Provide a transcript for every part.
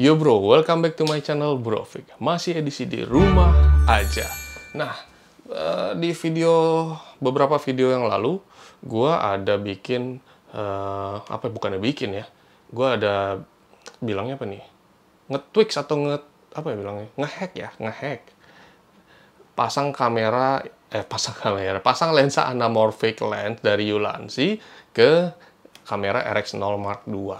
Yo bro, welcome back to my channel Brofik. Masih edisi di rumah aja. Nah, di beberapa video yang lalu, gua ada bikin bukannya bikin ya? Gua ada bilangnya apa nih? Nge-tweaks atau apa ya bilangnya? Ngehack ya, ngehack. Pasang lensa anamorphic lens dari Ulanzi ke kamera RX0 Mark II.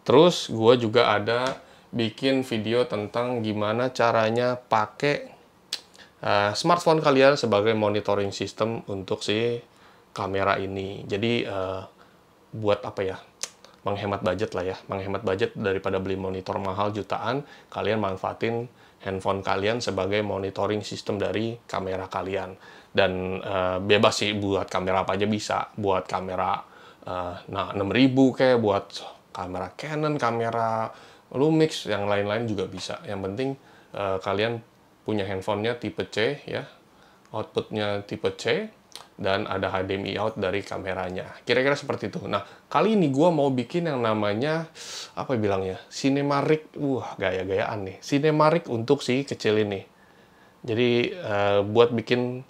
Terus gue juga ada bikin video tentang gimana caranya pakai smartphone kalian sebagai monitoring system untuk si kamera ini. Jadi buat apa ya? Menghemat budget lah ya, menghemat budget daripada beli monitor mahal jutaan, kalian manfaatin handphone kalian sebagai monitoring system dari kamera kalian. Dan bebas sih, buat kamera apa aja bisa, buat kamera 6000 kayak, buat kamera Canon, kamera Lumix, yang lain-lain juga bisa. Yang penting kalian punya handphonenya tipe C ya, outputnya tipe C, dan ada HDMI out dari kameranya. Kira-kira seperti itu. Nah, kali ini gue mau bikin yang namanya, apa bilangnya? Cinematic. Gaya-gayaan nih. Cinematic untuk si kecil ini. Jadi, buat bikin,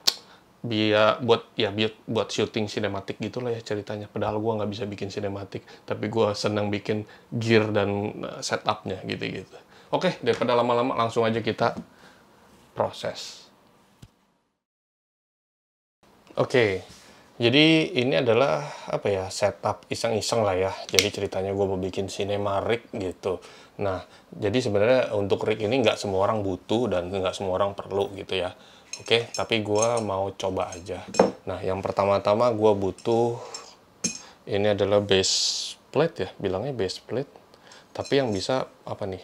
buat syuting sinematik gitulah ya ceritanya. Padahal gue nggak bisa bikin sinematik. Tapi gue senang bikin gear dan setupnya gitu-gitu. Oke, daripada lama-lama, langsung aja kita proses. Oke, jadi ini adalah apa ya, setup iseng-iseng lah ya. Jadi ceritanya gue mau bikin cinema rig gitu. Nah, jadi sebenarnya untuk rig ini nggak semua orang butuh dan nggak semua orang perlu gitu ya. Oke, tapi gue mau coba aja. Nah, yang pertama-tama gue butuh, ini adalah base plate ya, bilangnya base plate. Tapi yang bisa apa nih?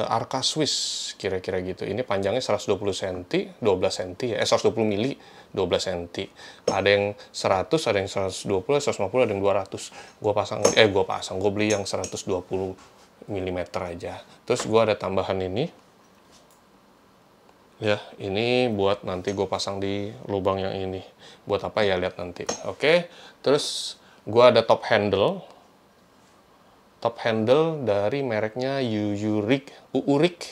Arca Swiss kira-kira gitu. Ini panjangnya 120 cm, 12 cm ya, 120 mili, 12 cm. Ada yang 100, ada yang 120, 150, ada yang 200. Gue beli yang 120 mm aja. Terus gue ada tambahan ini. Ya, ini buat nanti gue pasang di lubang yang ini. Buat apa ya, lihat nanti. Oke, terus gue ada top handle dari mereknya Uurik.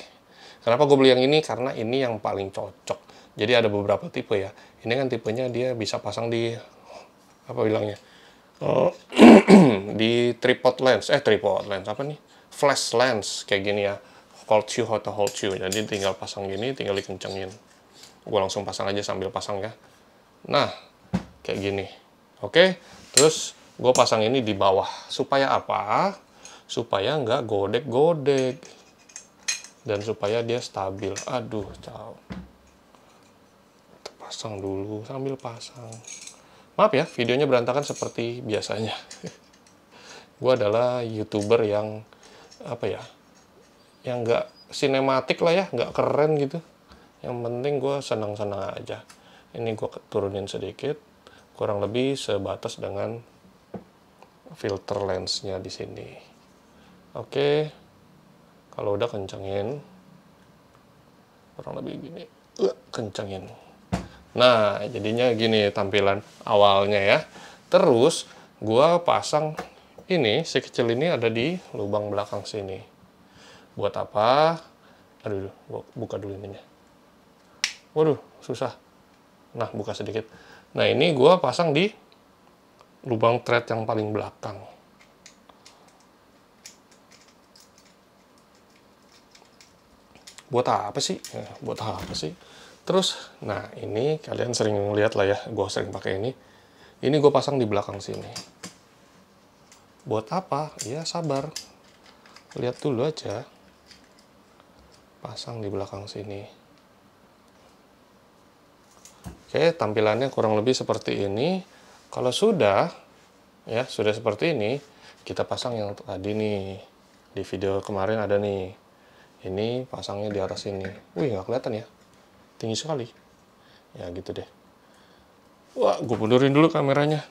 Kenapa gue beli yang ini? Karena ini yang paling cocok. Jadi ada beberapa tipe ya. Ini kan tipenya dia bisa pasang di, apa bilangnya? Di tripod lens apa nih? Flash lens kayak gini ya. Hold shoe. Jadi tinggal pasang gini, tinggal dikencengin. Gue langsung pasang aja sambil pasang ya. Nah, kayak gini. Oke, terus gue pasang ini di bawah. Supaya apa? Supaya nggak godek-godek. Dan supaya dia stabil. Aduh, pasang dulu sambil pasang. Maaf ya, videonya berantakan seperti biasanya. Gue adalah YouTuber yang, apa ya, yang nggak sinematik lah ya, nggak keren gitu. Yang penting gue senang-senang aja. Ini gue turunin sedikit. Kurang lebih sebatas dengan filter lensnya di sini. Oke, kalau udah kencengin, kurang lebih gini, kencengin. Nah, jadinya gini tampilan awalnya ya. Terus, gua pasang ini, si kecil ini ada di lubang belakang sini. Buat apa? Aduh, gua buka dulu ininya. Waduh, susah. Nah, buka sedikit. Nah, ini gua pasang di lubang thread yang paling belakang. Buat apa sih? Buat apa sih? Terus, nah ini kalian sering lihat lah ya, gue sering pakai ini. Ini gue pasang di belakang sini. Buat apa? Ya sabar. Lihat dulu aja. Pasang di belakang sini. Oke, tampilannya kurang lebih seperti ini. Kalau sudah, ya sudah seperti ini, kita pasang yang tadi nih. Di video kemarin ada nih. Ini pasangnya di atas sini. Wih, nggak kelihatan ya. Tinggi sekali. Ya, gitu deh. Wah, gue mundurin dulu kameranya.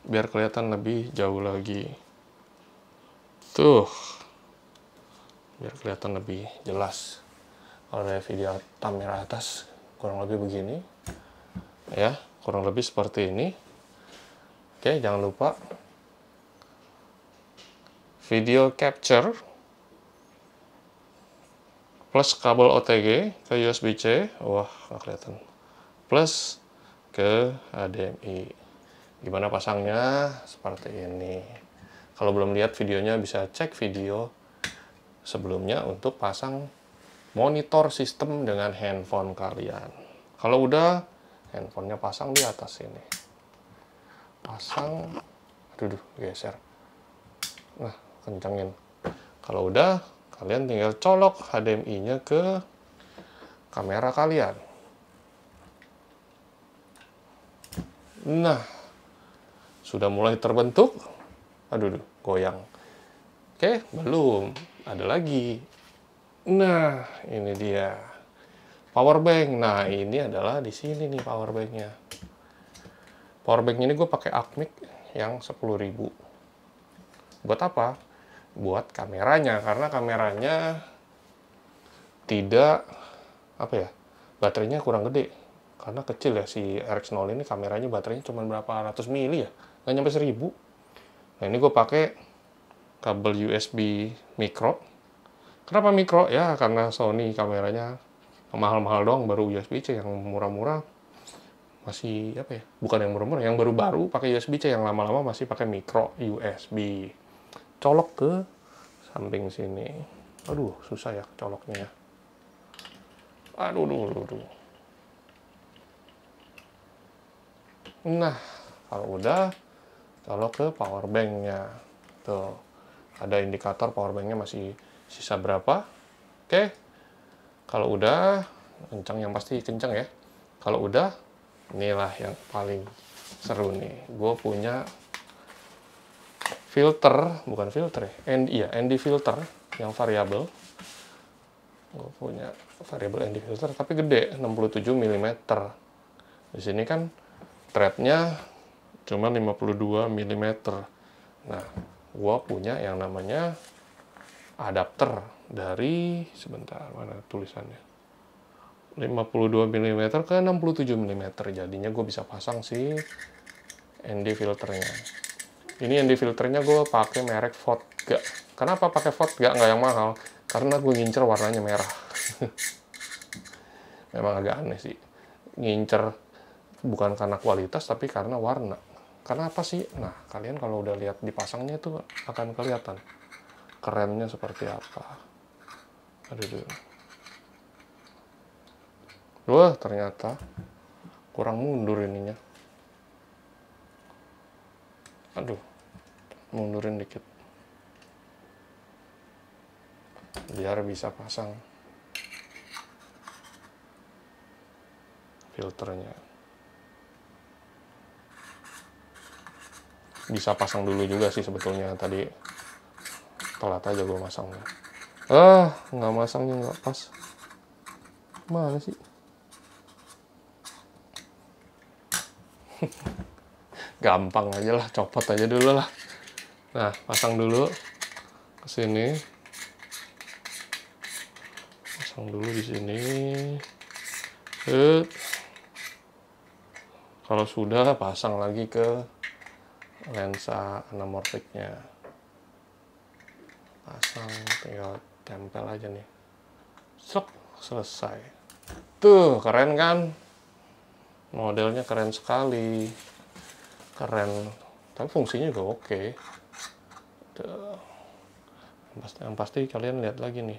Biar kelihatan lebih jauh lagi. Tuh. Biar kelihatan lebih jelas. Kalau dari video kamera atas, kurang lebih begini. Ya, kurang lebih seperti ini. Oke, jangan lupa video capture plus kabel OTG ke USB-C, wah nggak kelihatan, plus ke HDMI. Gimana pasangnya? Seperti ini. Kalau belum lihat videonya bisa cek video sebelumnya untuk pasang monitor sistem dengan handphone kalian. Kalau udah, handphonenya pasang di atas sini. Pasang, aduh, geser. Nah, kencangin. Kalau udah, kalian tinggal colok HDMI-nya ke kamera kalian. Nah, sudah mulai terbentuk. Aduh, goyang. Oke, belum. Ada lagi. Nah, ini dia. Power bank. Nah, ini adalah di sini nih power banknya. Power bank ini gue pakai Acmic yang 10.000. Buat apa? Buat kameranya, karena kameranya tidak apa ya, baterainya kurang gede. Karena kecil ya si RX0 ini, kameranya baterainya cuma berapa ratus mili ya, nggak nyampe 1000. Nah, ini gue pakai kabel USB micro. Kenapa micro? Ya karena Sony kameranya mahal-mahal doang, baru USB-C. Yang murah-murah masih apa ya, bukan yang murah-murah, yang baru-baru pakai USB-C, yang lama-lama masih pakai micro USB. Colok ke samping sini. Aduh, susah ya coloknya. Aduh. Nah, kalau udah, colok ke power bank-nya. Tuh, ada indikator power bank-nya masih sisa berapa. Oke, kalau udah, kencang, yang pasti kencang ya. Kalau udah, inilah yang paling seru nih. Gue punya filter, bukan filter ya, ND filter yang variabel. Gue punya variabel ND filter, tapi gede, 67 mm. Di sini kan threadnya cuma 52 mm. Nah, gue punya yang namanya adapter dari, sebentar, mana tulisannya, 52 mm ke 67 mm. Jadinya gue bisa pasang si ND filternya. Ini ND filternya gue pakai merek Vodga. Kenapa pakai Vodga? Nggak yang mahal, karena gue ngincer warnanya merah. Memang agak aneh sih, ngincer bukan karena kualitas tapi karena warna. Karena apa sih? Nah, kalian kalau udah lihat dipasangnya itu akan kelihatan kerennya seperti apa. Aduh. Wah, ternyata kurang mundur ininya. Aduh, mundurin dikit biar bisa pasang filternya. Bisa pasang dulu juga sih sebetulnya, tadi telat aja gue masangnya. Nggak masangnya, nggak pas. Mana sih? Gampang aja lah, copot aja dulu lah. Nah, pasang dulu ke sini. Pasang dulu di sini. Kalau sudah, pasang lagi ke lensa anamorfiknya. Pasang, tinggal tempel aja nih. Selesai. Tuh, keren kan? Modelnya keren sekali. Keren. Tapi fungsinya juga oke. Tuh. Yang pasti kalian lihat lagi nih.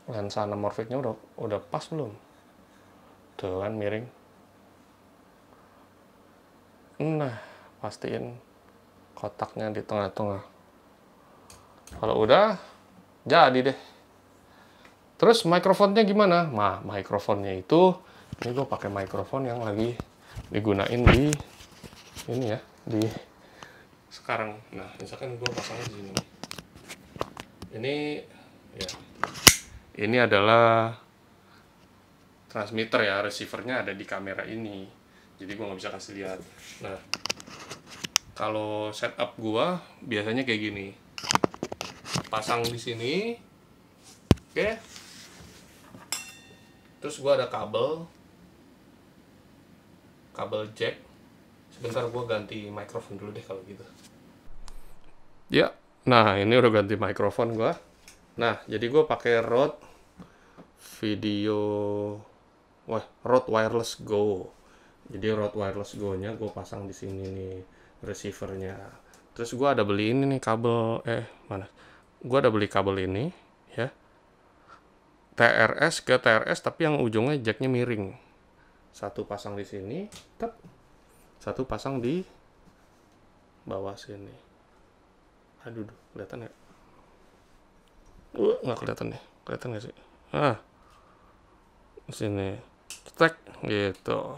Lensa anamorfiknya udah pas belum? Tuh kan miring. Nah, pastiin kotaknya di tengah-tengah. Kalau udah, jadi deh. Terus mikrofonnya gimana? Nah, mikrofonnya itu, ini gue pakai mikrofon yang lagi digunain di ini ya, di sekarang. Nah, misalkan gue pasangnya di sini. Ini ya, ini adalah transmitter ya, receivernya ada di kamera ini. Jadi gue nggak bisa kasih lihat. Nah, kalau setup gue biasanya kayak gini. Pasang di sini, oke. Terus gue ada kabel jack. Sebentar, gue ganti mikrofon dulu deh kalau gitu. Ya, nah ini udah ganti mikrofon gue. Nah, jadi gue pakai Rode video, wah, Rode Wireless Go. Jadi Rode Wireless Go-nya gue pasang di sini nih receivernya. Terus gue ada beli ini nih kabel, mana? Gue ada beli kabel ini, ya. TRS ke TRS tapi yang ujungnya jacknya miring. Satu pasang di sini, tep. Satu pasang di bawah sini. Aduh, kelihatan nggak? Nggak kelihatan ya? Kelihatan nggak sih? Sini, cetek gitu.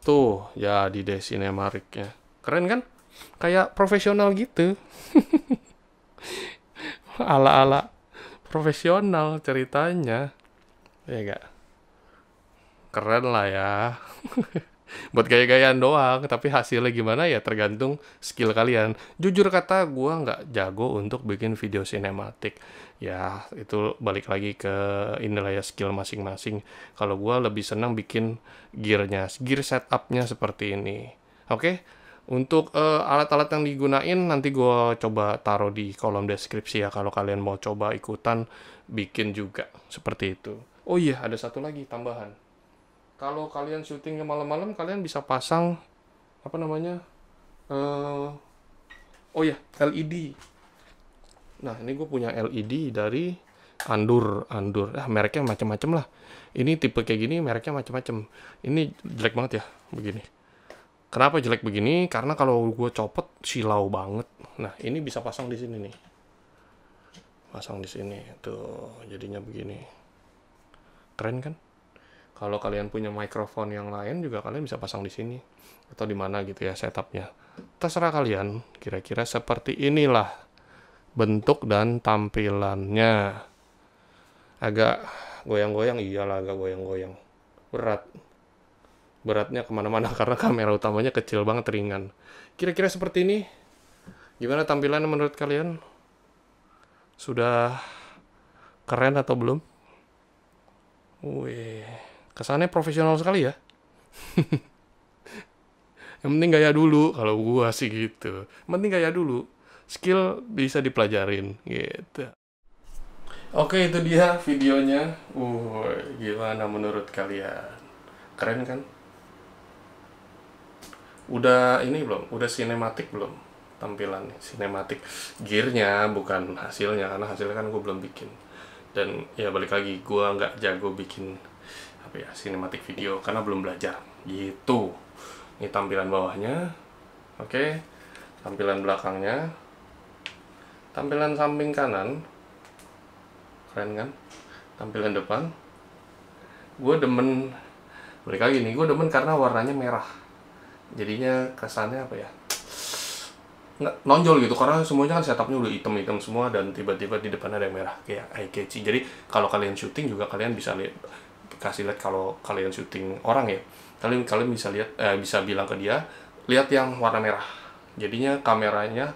Tuh, jadi deh Cinemariknya. Keren kan? Kayak profesional gitu. Ala-ala profesional ceritanya. Ya gak? Keren lah ya. Buat gaya-gayaan doang, tapi hasilnya gimana ya tergantung skill kalian. Jujur kata, gue nggak jago untuk bikin video sinematik. Ya, itu balik lagi ke inilah ya skill masing-masing. Kalau gue lebih senang bikin gear setupnya seperti ini. Oke? Untuk alat-alat yang digunain nanti gue coba taruh di kolom deskripsi ya kalau kalian mau coba ikutan bikin juga seperti itu. Oh iya, ada satu lagi tambahan. Kalau kalian syutingnya malam-malam, kalian bisa pasang apa namanya? Oh ya, LED. Nah, ini gue punya LED dari Andur. Mereknya macam-macam lah. Ini tipe kayak gini, mereknya macam-macam. Ini jelek banget ya, begini. Kenapa jelek begini? Karena kalau gue copot silau banget. Nah, ini bisa pasang di sini nih. Pasang di sini, tuh jadinya begini. Keren kan? Kalau kalian punya mikrofon yang lain juga kalian bisa pasang di sini atau di mana gitu ya setupnya. Terserah kalian. Kira-kira seperti inilah bentuk dan tampilannya. Agak goyang-goyang, iyalah agak goyang-goyang. Beratnya kemana-mana karena kamera utamanya kecil banget, ringan. Kira-kira seperti ini. Gimana tampilannya menurut kalian? Sudah keren atau belum? Wih. Kesannya profesional sekali ya. Yang penting gaya dulu, kalau gua sih gitu. Yang penting gaya dulu. Skill bisa dipelajarin gitu. Oke, itu dia videonya. Gimana menurut kalian? Keren kan? Udah ini belum? Udah sinematik belum? Tampilannya sinematik. Gearnya bukan hasilnya, karena hasilnya kan gue belum bikin. Dan ya balik lagi, gua nggak jago bikin sinematik video karena belum belajar gitu. Ini tampilan bawahnya, oke. Tampilan belakangnya, tampilan samping kanan, keren kan? Tampilan depan, gue demen. Balik lagi nih, gue demen karena warnanya merah, jadinya kesannya apa ya, nggak nonjol gitu, karena semuanya kan setupnya udah hitam-hitam semua dan tiba-tiba di depannya ada yang merah, kayak eye catchy. Jadi kalau kalian syuting juga kalian bisa lihat, kasih lihat kalau kalian syuting orang ya, kalian bisa lihat, bisa bilang ke dia lihat yang warna merah, jadinya kameranya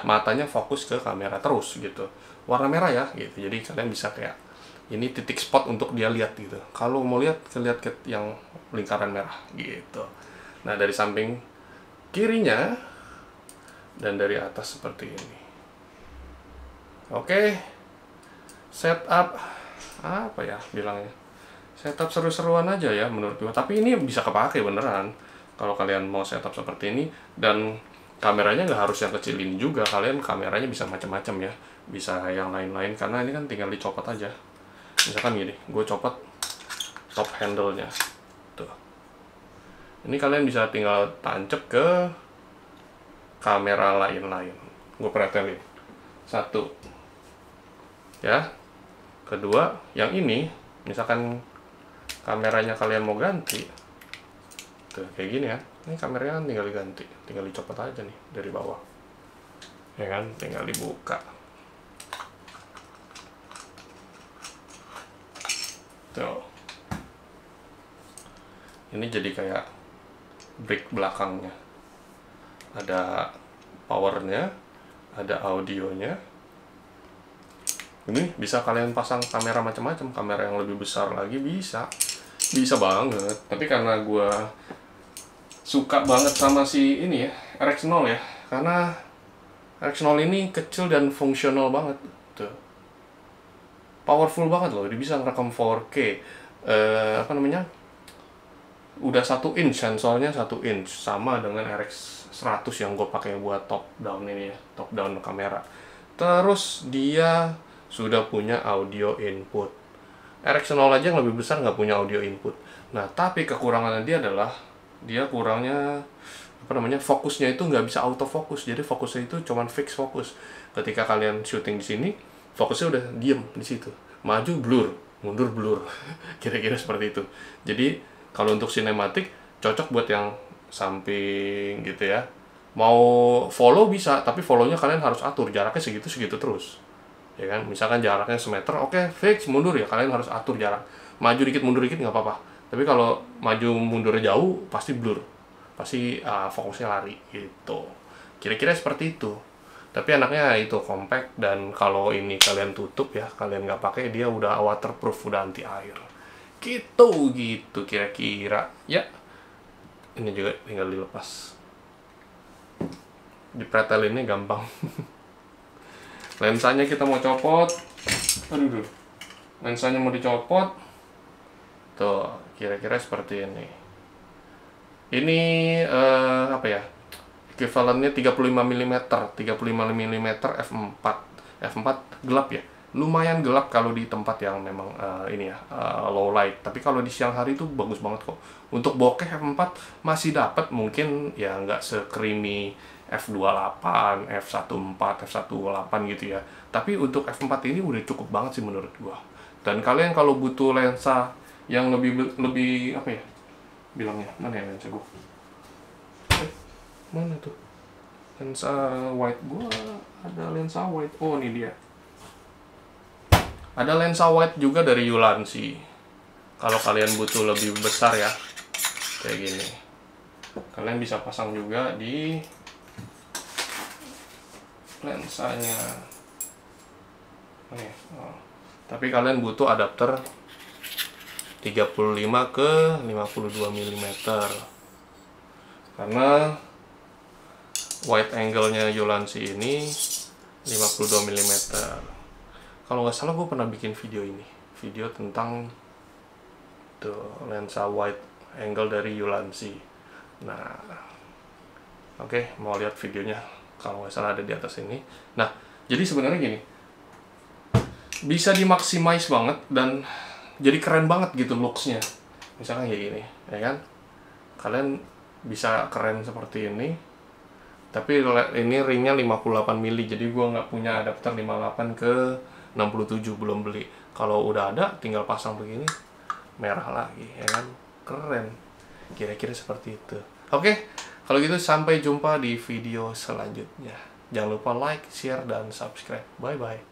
matanya fokus ke kamera terus gitu, warna merah ya gitu. Jadi kalian bisa kayak ini titik spot untuk dia lihat gitu, kalau mau lihat ke yang lingkaran merah gitu. Nah, dari samping kirinya dan dari atas seperti ini. Oke, setup apa ya bilangnya, setup seru-seruan aja ya menurut gue. Tapi ini bisa kepake beneran kalau kalian mau setup seperti ini. Dan kameranya nggak harus yang kecil ini juga, kalian kameranya bisa macam-macam ya, bisa yang lain-lain, karena ini kan tinggal dicopot aja. Misalkan gini, gue copot top handle-nya tuh, ini kalian bisa tinggal tancap ke kamera lain-lain. Gue pretelin satu ya, kedua yang ini misalkan kameranya kalian mau ganti tuh kayak gini ya, ini kameranya kan tinggal diganti, tinggal dicopot aja nih dari bawah ya kan, tinggal dibuka tuh. Ini jadi kayak brick belakangnya, ada powernya, ada audionya. Ini bisa kalian pasang kamera macam-macam, kamera yang lebih besar lagi bisa banget. Tapi karena gue suka banget sama si ini ya, RX0 ya, karena RX0 ini kecil dan fungsional banget tuh. powerful banget loh, dia bisa ngerekam 4K. Apa namanya, udah 1 inch sensornya, 1 inch sama dengan RX 100 yang gue pakai buat top down ini ya, top down kamera. Terus dia sudah punya audio input. RX 0 aja yang lebih besar nggak punya audio input. Nah, tapi kekurangannya dia adalah dia kurangnya apa namanya, fokusnya itu nggak bisa autofocus. Jadi fokusnya itu cuman fix fokus. Ketika kalian syuting di sini, fokusnya udah diem di situ. Maju blur, mundur blur. Kira-kira seperti itu. Jadi kalau untuk sinematik cocok buat yang samping gitu ya. Mau follow bisa, tapi follow-nya kalian harus atur jaraknya segitu-segitu terus. Ya kan, misalkan jaraknya semeter, oke, fix mundur ya, kalian harus atur jarak. Maju dikit mundur dikit nggak apa-apa. Tapi kalau maju mundurnya jauh pasti blur, pasti fokusnya lari gitu. Kira-kira seperti itu. Tapi anaknya itu compact, dan kalau ini kalian tutup ya, kalian nggak pakai, dia udah waterproof, udah anti air. Gitu kira-kira. Ya, ini juga tinggal dilepas. Dipretelinnya gampang. Lensanya kita mau copot. Aduh. Lensanya mau dicopot. Tuh, kira-kira seperti ini. Ini apa ya? Equivalentnya 35 mm, 35 mm f4. F4 gelap ya. Lumayan gelap kalau di tempat yang memang ini ya, low light. Tapi kalau di siang hari itu bagus banget kok. Untuk bokeh F4 masih dapat, mungkin ya nggak se-creamy F28, F14, F18 gitu ya. Tapi untuk F4 ini udah cukup banget sih menurut gua. Dan kalian kalau butuh lensa yang lebih apa ya? Bilangnya, mana ya lensa gua? Mana tuh? Lensa wide gua, ada lensa wide. Oh, ini dia. Ada lensa wide juga dari Ulanzi. Kalau kalian butuh lebih besar ya, kayak gini. Kalian bisa pasang juga di lensanya. Tapi kalian butuh adapter 35 ke 52 mm. Karena wide angle-nya Ulanzi ini 52 mm. Kalau nggak salah gue pernah bikin video ini, video tentang tuh lensa wide angle dari Ulanzi. Nah, oke, mau lihat videonya? Kalau nggak salah ada di atas ini. Nah, jadi sebenarnya gini, bisa dimaximize banget dan jadi keren banget gitu looks-nya. Misalkan kayak gini, ya kan? Kalian bisa keren seperti ini. Tapi ini ringnya 58 mili, jadi gua nggak punya adapter 58 ke 67, belum beli. Kalau udah ada, tinggal pasang begini, merah lagi, ya kan? Keren. Kira-kira seperti itu. Oke, kalau gitu sampai jumpa di video selanjutnya. Jangan lupa like, share, dan subscribe. Bye-bye.